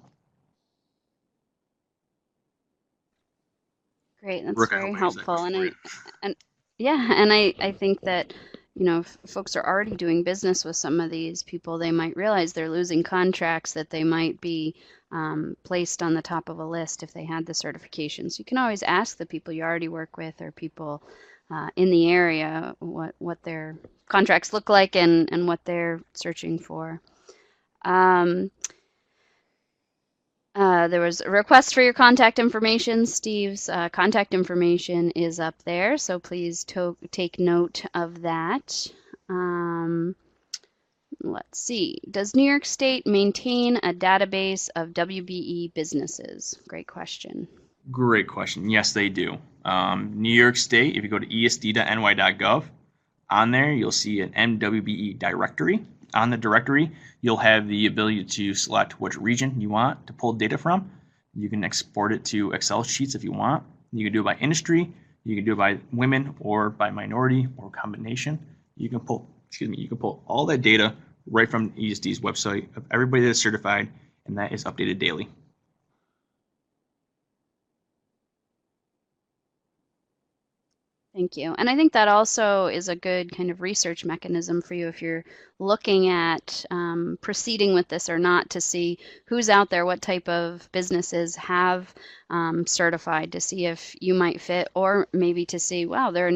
Great, that's Brooke, I very hope I answered that helpful. question for you. And I think that, if folks are already doing business with some of these people, they might realize they're losing contracts that they might be placed on the top of a list if they had the certifications. You can always ask the people you already work with or people in the area what their contracts look like and what they're searching for. There was a request for your contact information. Steve's contact information is up there, so please take note of that. Let's see. Does New York State maintain a database of WBE businesses? Great question. Great question. Yes, they do. New York State, if you go to esd.ny.gov, on there you'll see an MWBE directory. On the directory, you'll have the ability to select which region you want to pull data from. You can export it to Excel sheets if you want. You can do it by industry, you can do it by women or by minority or combination. You can pull all that data right from ESD's website of everybody that's certified, and that is updated daily. Thank you. And I think that also is a good kind of research mechanism for you if you're looking at proceeding with this or not, to see who's out there, what type of businesses have certified, to see if you might fit, or maybe to see, wow, there's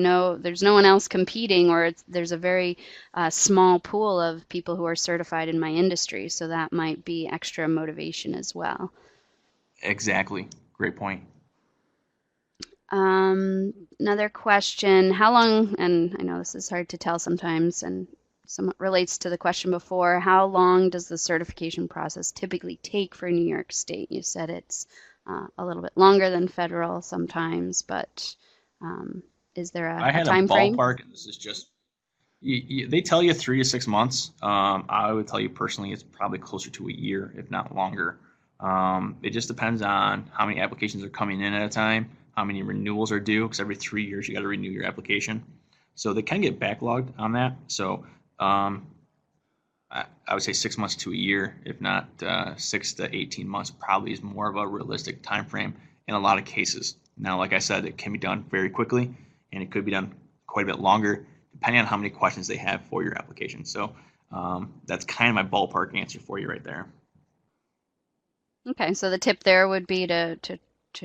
no one else competing, or there's a very small pool of people who are certified in my industry. So that might be extra motivation as well. Exactly. Great point. Another question, how long, and I know this is hard to tell sometimes, and somewhat relates to the question before. How long does the certification process typically take for New York State? You said it's a little bit longer than federal sometimes, but is there I a had a time frame? ballpark, and this is just they tell you 3 to 6 months. I would tell you personally, it's probably closer to a year, if not longer. It just depends on how many applications are coming in at a time, how many renewals are due, because every 3 years you got to renew your application. So they can get backlogged on that. So um, I would say 6 months to a year, if not 6 to 18 months, probably is more of a realistic time frame in a lot of cases. Now, like I said, it can be done very quickly, and it could be done quite a bit longer, depending on how many questions they have for your application. So that's kind of my ballpark answer for you right there. Okay, so the tip there would be to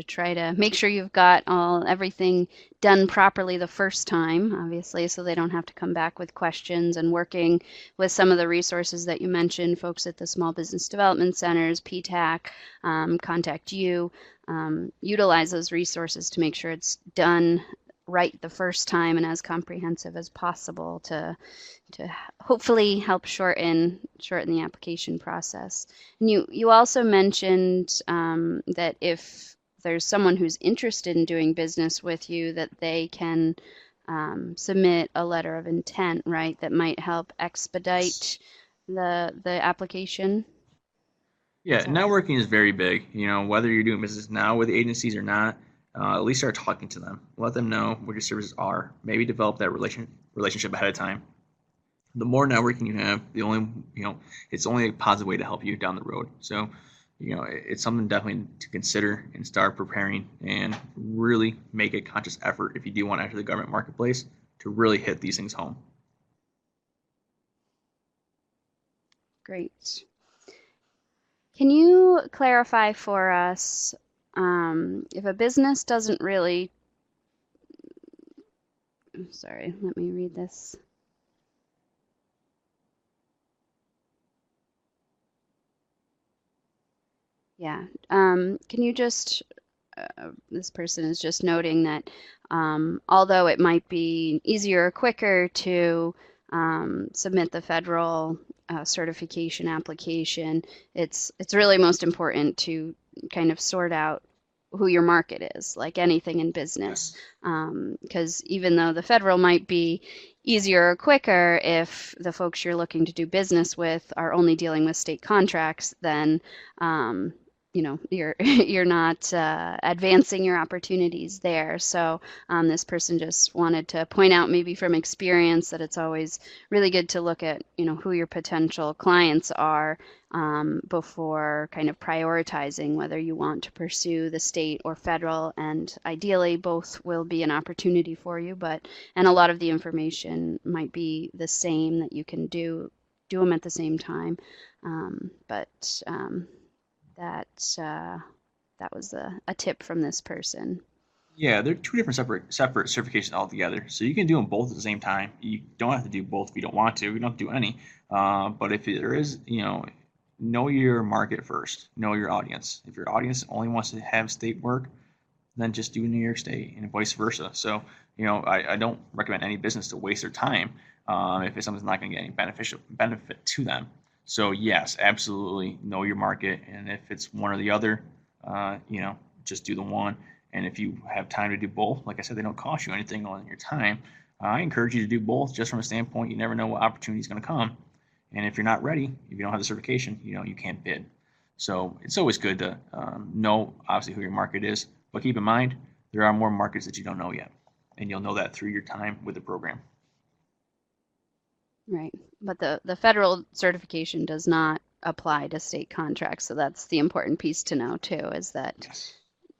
try to make sure you've got everything done properly the first time, obviously, so they don't have to come back with questions, and working with some of the resources that you mentioned, folks at the Small Business Development Centers, PTAC, Contact You, utilize those resources to make sure it's done right the first time and as comprehensive as possible to hopefully help shorten the application process. And you also mentioned that if there's someone who's interested in doing business with you, that they can submit a letter of intent, right? That might help Yes. expedite the application. Yeah, Is that right? networking is very big. Whether you're doing business now with agencies or not, at least start talking to them. Let them know what your services are. Maybe develop that relationship ahead of time. The more networking you have, the only it's only a positive way to help you down the road. So, it's something definitely to consider and start preparing and really make a conscious effort if you do want to enter the government marketplace to really hit these things home. Great. Can you clarify for us if a business doesn't really, sorry, let me read this. Yeah. Can you just, this person is just noting that although it might be easier or quicker to submit the federal certification application, it's really most important to kind of sort out who your market is, like anything in business. Yes. Because even though the federal might be easier or quicker, if the folks you're looking to do business with are only dealing with state contracts, then you're not advancing your opportunities there. So this person just wanted to point out, maybe from experience, that it's always really good to look at who your potential clients are before kind of prioritizing whether you want to pursue the state or federal. And ideally, both will be an opportunity for you, and a lot of the information might be the same, that you can do them at the same time. But that that was a tip from this person. Yeah, they're two different separate certifications altogether. So you can do them both at the same time. You don't have to do both if you don't want to. You don't have to do any. But if there is, know your market first. Know your audience. If your audience only wants to have state work, then just do New York State and vice versa. So, I don't recommend any business to waste their time if it's something's not going to get any benefit to them. So yes, absolutely know your market, and if it's one or the other, just do the one. And if you have time to do both, like I said, they don't cost you anything on your time. I encourage you to do both, just from a standpoint, you never know what opportunity is going to come. And if you're not ready, if you don't have the certification, you can't bid. So it's always good to know, obviously, who your market is. But keep in mind, there are more markets that you don't know yet. And you'll know that through your time with the program. Right. But the federal certification does not apply to state contracts. So that's the important piece to know too, is that Yes.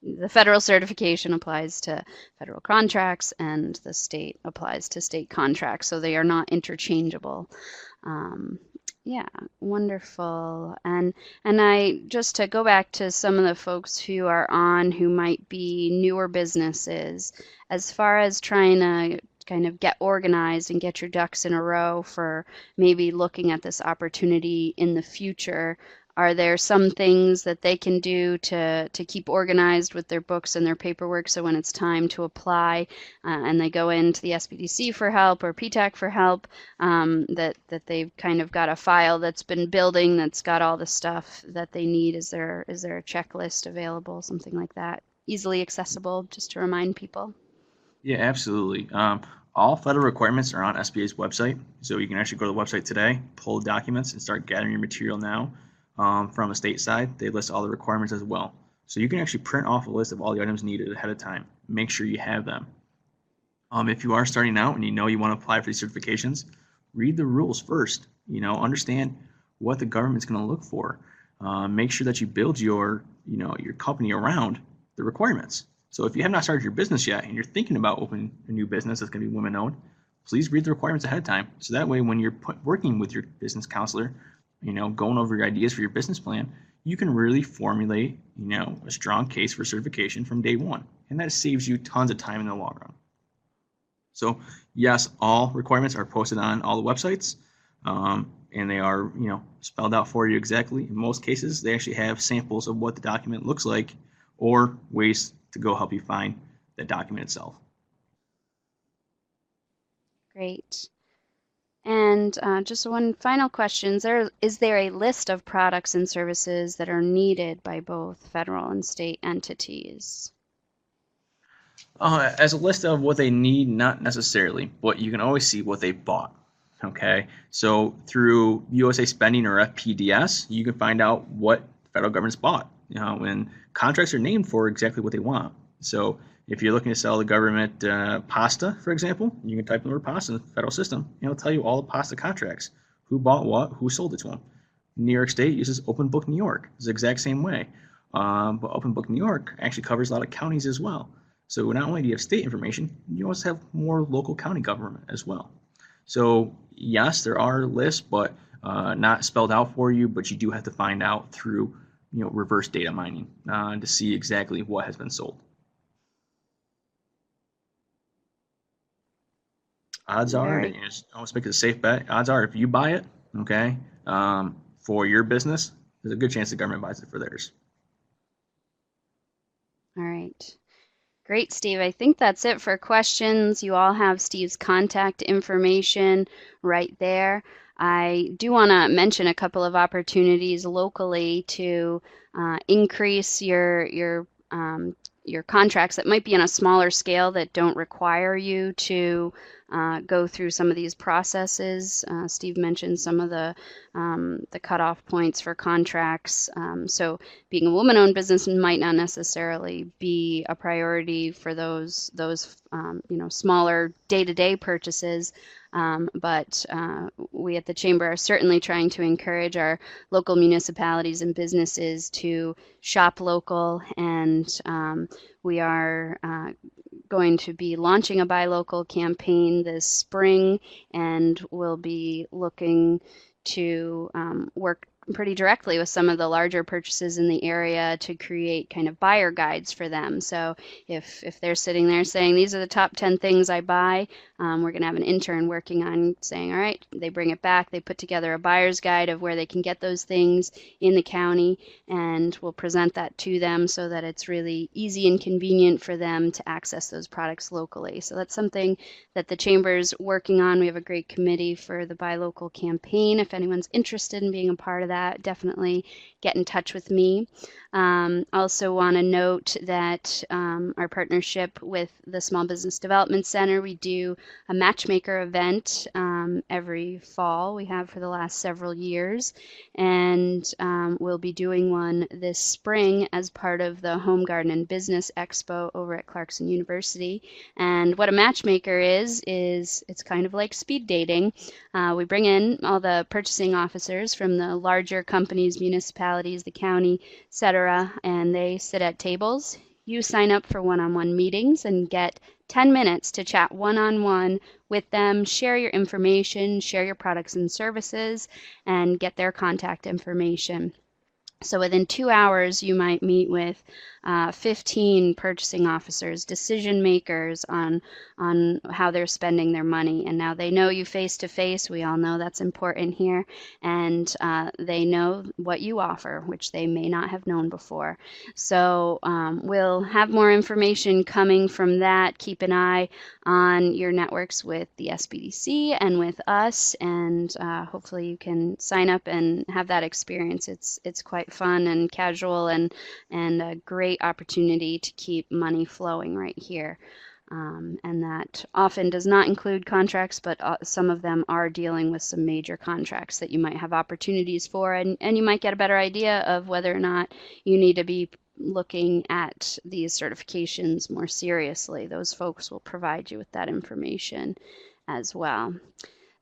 the federal certification applies to federal contracts and the state applies to state contracts. So they are not interchangeable. Um, yeah, wonderful. And I, just to go back to some of the folks who are on who might be newer businesses, as far as trying to kind of get organized and get your ducks in a row for maybe looking at this opportunity in the future, Are there some things that they can do to keep organized with their books and their paperwork, so when it's time to apply and they go into the SPDC for help or PTAC for help, that they've kind of got a file that's been building that's got all the stuff that they need? Is there a checklist available, something like that, easily accessible, just to remind people? Yeah, absolutely. All federal requirements are on SBA's website, so you can actually go to the website today, pull documents, and start gathering your material now. From a state side, they list all the requirements as well. So you can actually print off a list of all the items needed ahead of time. Make sure you have them. If you are starting out and you know you want to apply for these certifications, read the rules first. Understand what the government's going to look for. Make sure that you build your company around the requirements. So if you have not started your business yet and you're thinking about opening a new business that's going to be women-owned, please read the requirements ahead of time. So that way, when you're working with your business counselor, going over your ideas for your business plan, you can really formulate, a strong case for certification from day one. And that saves you tons of time in the long run. So yes, all requirements are posted on all the websites, and they are, spelled out for you exactly. In most cases, they actually have samples of what the document looks like or ways to go help you find the document itself. Great. And just one final question. Is there a list of products and services that are needed by both federal and state entities? As a list of what they need, not necessarily, but you can always see what they bought. Okay, so through USASpending or FPDs, you can find out what the federal government's bought. And contracts are named for exactly what they want. So if you're looking to sell the government pasta, for example, you can type in the word pasta in the federal system, and it'll tell you all the pasta contracts, who bought what, who sold it to them. New York State uses Open Book New York. It's the exact same way. But Open Book New York actually covers a lot of counties as well. So not only do you have state information, you also have more local county government as well. So yes, there are lists, but not spelled out for you, but you do have to find out through reverse data mining to see exactly what has been sold. Odds are, and I always make it a safe bet, odds are if you buy it, okay, for your business, there's a good chance the government buys it for theirs. All right. Great, Steve. I think that's it for questions. You all have Steve's contact information right there. I do want to mention a couple of opportunities locally to increase your contracts that might be on a smaller scale that don't require you to go through some of these processes. Steve mentioned some of the cutoff points for contracts. So being a woman-owned business might not necessarily be a priority for those smaller day-to-day purchases. But we at the Chamber are certainly trying to encourage our local municipalities and businesses to shop local, and we are going to be launching a Buy Local campaign this spring, and we'll be looking to work pretty directly with some of the larger purchases in the area to create kind of buyer guides for them. So if they're sitting there saying, these are the top 10 things I buy, we're going to have an intern working on saying, all right, they bring it back, they put together a buyer's guide of where they can get those things in the county, and we'll present that to them so that it's really easy and convenient for them to access those products locally. So that's something that the Chamber's working on. We have a great committee for the Buy Local campaign. If anyone's interested in being a part of that, definitely get in touch with me. Also want to note that our partnership with the Small Business Development Center, we do a matchmaker event every fall. We have for the last several years, and we'll be doing one this spring as part of the Home Garden and Business Expo over at Clarkson University. And what a matchmaker is it's kind of like speed dating. We bring in all the purchasing officers from the larger companies, municipalities, the county, etc., and they sit at tables. You sign up for one-on-one meetings and get 10 minutes to chat one-on-one with them, share your information, share your products and services, and get their contact information. So within 2 hours, you might meet with 15 purchasing officers, decision makers on how they're spending their money. And now they know you face to face. We all know that's important here. And they know what you offer, which they may not have known before. So we'll have more information coming from that. Keep an eye on your networks with the SBDC and with us, and hopefully you can sign up and have that experience. It's quite fun and casual, and a great opportunity to keep money flowing right here. And that often does not include contracts, but some of them are dealing with some major contracts that you might have opportunities for, and you might get a better idea of whether or not you need to be looking at these certifications more seriously. Those folks will provide you with that information as well.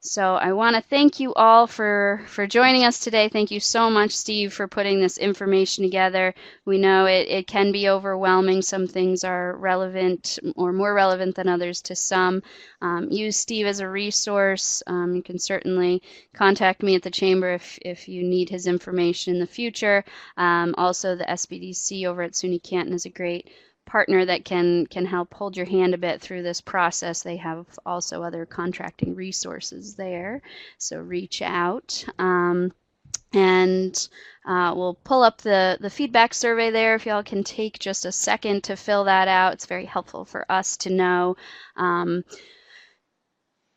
So I want to thank you all for joining us today. Thank you so much, Steve, for putting this information together. We know it can be overwhelming. Some things are relevant or more relevant than others to some. Use Steve as a resource. You can certainly contact me at the Chamber if you need his information in the future. Also, the SBDC over at SUNY Canton is a great partner that can help hold your hand a bit through this process. They have also other contracting resources there, so reach out. And we'll pull up the feedback survey there if y'all can take just a second to fill that out. It's very helpful for us to know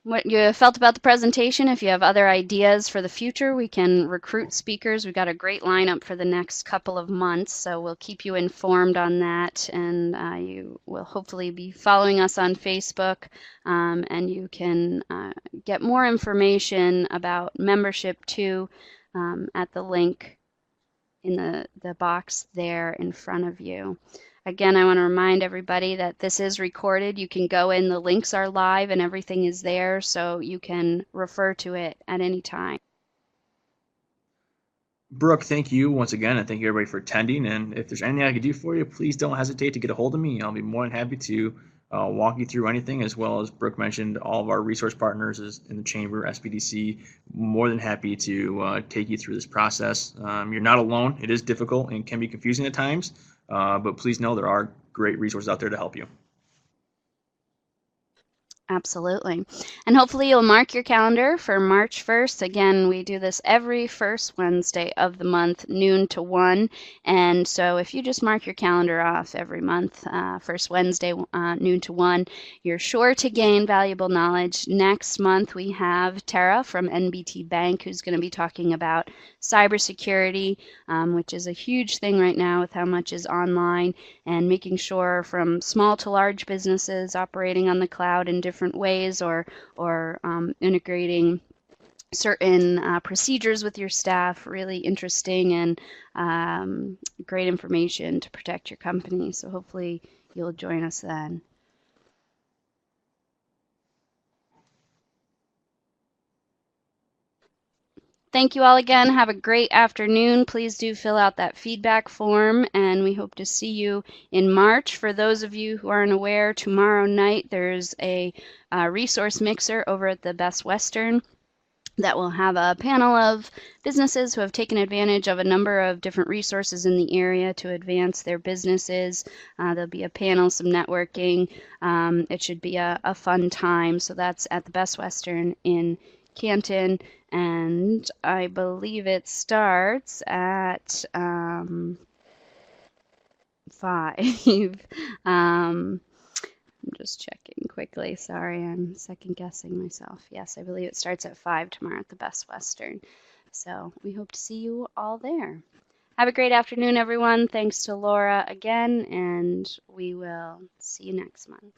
what you felt about the presentation. If you have other ideas for the future, we can recruit speakers. We've got a great lineup for the next couple of months, so we'll keep you informed on that, and you will hopefully be following us on Facebook, and you can get more information about membership too at the link in the box there in front of you. Again, I want to remind everybody that this is recorded. You can go in, the links are live and everything is there, so you can refer to it at any time. Brooke, thank you once again, and thank you everybody for attending. And if there's anything I can do for you, please don't hesitate to get a hold of me. I'll be more than happy to walk you through anything, as well as Brooke mentioned, all of our resource partners in the Chamber, SBDC, more than happy to take you through this process. You're not alone. It is difficult and can be confusing at times, but please know there are great resources out there to help you. Absolutely. And hopefully you'll mark your calendar for March 1st. Again, we do this every first Wednesday of the month, noon to 1. And so if you just mark your calendar off every month, first Wednesday, noon to 1, you're sure to gain valuable knowledge. Next month, we have Tara from NBT Bank, who's going to be talking about cybersecurity, which is a huge thing right now with how much is online, and making sure from small to large businesses operating on the cloud in different ways, or integrating certain procedures with your staff. Really interesting and great information to protect your company. So hopefully you'll join us then. Thank you all again. Have a great afternoon. Please do fill out that feedback form, and we hope to see you in March. For those of you who aren't aware, tomorrow night there's a resource mixer over at the Best Western that will have a panel of businesses who have taken advantage of a number of different resources in the area to advance their businesses. There'll be a panel, some networking. It should be a fun time. So that's at the Best Western in Canton, and I believe it starts at 5. I'm just checking quickly. Sorry, I'm second guessing myself. Yes, I believe it starts at 5 tomorrow at the Best Western. So we hope to see you all there. Have a great afternoon, everyone. Thanks to Laura again, and we will see you next month.